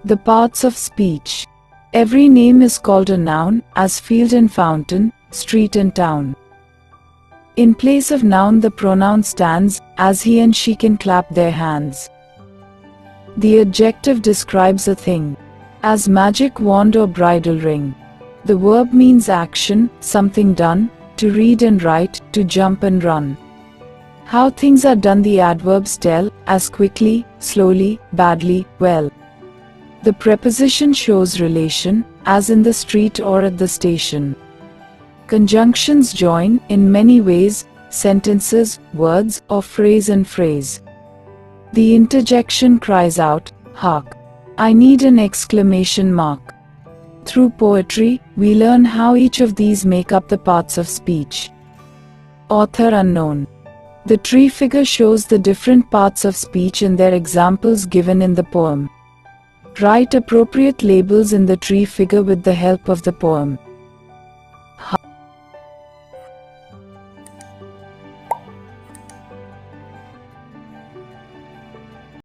The parts of speech. Every name is called a noun, as field and fountain, street and town. In place of noun the pronoun stands, as he and she can clap their hands. The adjective describes a thing, as magic wand or bridal ring. The verb means action, something done, to read and write, to jump and run. How things are done the adverbs tell, as quickly, slowly, badly, well. The preposition shows relation, as in the street or at the station. Conjunctions join, in many ways, sentences, words, or phrase and phrase. The interjection cries out, "Hark! I need an exclamation mark." Through poetry, we learn how each of these make up the parts of speech. Author unknown. The tree figure shows the different parts of speech in their examples given in the poem. Write appropriate labels in the tree figure with the help of the poem.